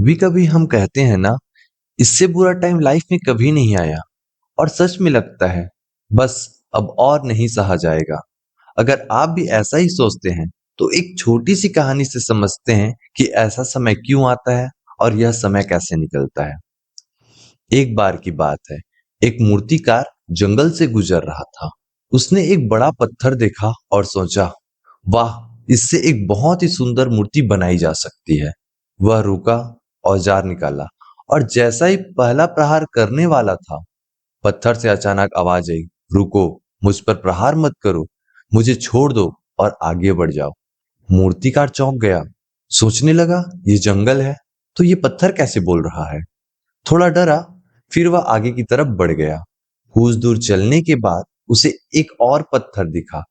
कभी कभी हम कहते हैं ना, इससे बुरा टाइम लाइफ में कभी नहीं आया। और सच में लगता है, बस अब और नहीं सहा जाएगा। अगर आप भी ऐसा ही सोचते हैं, तो एक छोटी सी कहानी से समझते हैं कि ऐसा समय क्यों आता है और यह समय कैसे निकलता है। एक बार की बात है, एक मूर्तिकार जंगल से गुजर रहा था। उसने एक बड़ा पत्थर देखा और सोचा, वाह, इससे एक बहुत ही सुंदर मूर्ति बनाई जा सकती है। वह रुका, औजार निकाला और जैसा ही पहला प्रहार करने वाला था, पत्थर से अचानक आवाज आई, रुको, मुझ पर प्रहार मत करो, मुझे छोड़ दो और आगे बढ़ जाओ। मूर्तिकार चौंक गया, सोचने लगा, ये जंगल है, तो ये पत्थर कैसे बोल रहा है। थोड़ा डरा, फिर वह आगे की तरफ बढ़ गया। कुछ दूर चलने के बाद उसे एक और पत्थर दिखा।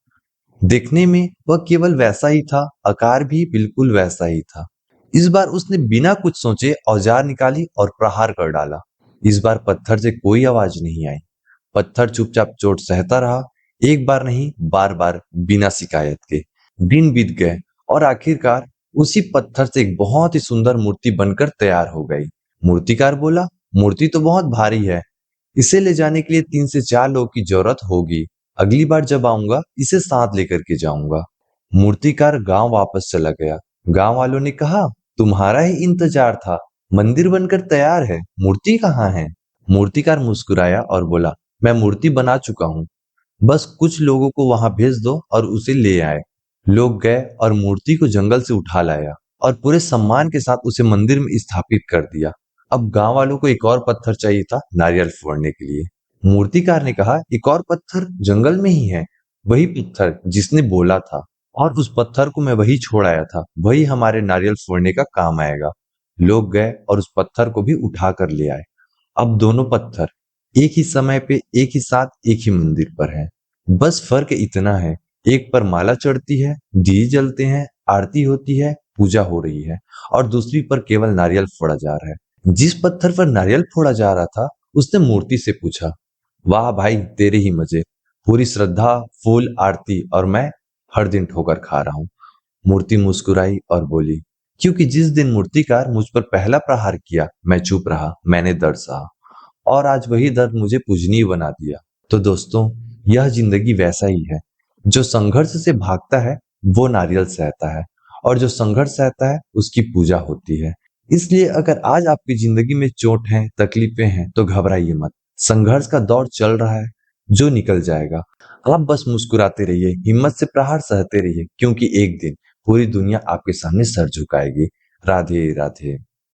दिखने में वह केवल वैसा ही था, आकार भी बिल्कुल वैसा ही था। इस बार उसने बिना कुछ सोचे औजार निकाली और प्रहार कर डाला। इस बार पत्थर से कोई आवाज नहीं आई। पत्थर चुपचाप चोट सहता रहा, एक बार नहीं, बार बार, बिना शिकायत के। दिन बीत गए और आखिरकार उसी पत्थर से एक बहुत ही सुंदर मूर्ति बनकर तैयार हो गई। मूर्तिकार बोला, मूर्ति तो बहुत भारी है, इसे ले जाने के लिए 3 से 4 लोगों की जरूरत होगी। अगली बार जब आऊंगा इसे साथ लेकर के जाऊंगा। मूर्तिकार गांव वापस चला गया। गांव वालों ने कहा, तुम्हारा ही इंतजार था, मंदिर बनकर तैयार है, मूर्ति कहाँ है। मूर्तिकार मुस्कुराया और बोला, मैं मूर्ति बना चुका हूँ, बस कुछ लोगों को वहां भेज दो और उसे ले आए। लोग गए और मूर्ति को जंगल से उठा लाया और पूरे सम्मान के साथ उसे मंदिर में स्थापित कर दिया। अब गांव वालों को एक और पत्थर चाहिए था नारियल फोड़ने के लिए। मूर्तिकार ने कहा, एक और पत्थर जंगल में ही है, वही पत्थर जिसने बोला था, और उस पत्थर को मैं वही छोड़ आया था, वही हमारे नारियल फोड़ने का काम आएगा। लोग गए और उस पत्थर को भी उठा कर ले आए। अब दोनों पत्थर एक ही समय पे, एक ही साथ, एक ही मंदिर पर है। बस फर्क इतना है, एक पर माला चढ़ती है, दिए जलते हैं, आरती होती है, पूजा हो रही है, और दूसरी पर केवल नारियल फोड़ा जा रहा है। जिस पत्थर पर नारियल फोड़ा जा रहा था, उसने मूर्ति से पूछा, वाह भाई, तेरे ही मजे, पूरी श्रद्धा, फूल, आरती, और मैं हर दिन ठोकर खा रहा हूँ। मूर्ति मुस्कुराई और बोली, क्योंकि जिस दिन मूर्तिकार मुझ पर पहला प्रहार किया, मैं चुप रहा, मैंने दर्द सहा, और आज वही दर्द मुझे पूजनीय बना दिया। तो दोस्तों, यह जिंदगी वैसा ही है। जो संघर्ष से भागता है, वो नारियल सहता है, और जो संघर्ष सहता है, उसकी पूजा होती है। इसलिए अगर आज आपकी जिंदगी में चोट है, तकलीफें हैं, तो घबराइए मत। संघर्ष का दौर चल रहा है, जो निकल जाएगा। आप बस मुस्कुराते रहिए, हिम्मत से प्रहार सहते रहिए, क्योंकि एक दिन पूरी दुनिया आपके सामने सर झुकाएगी। राधे राधे।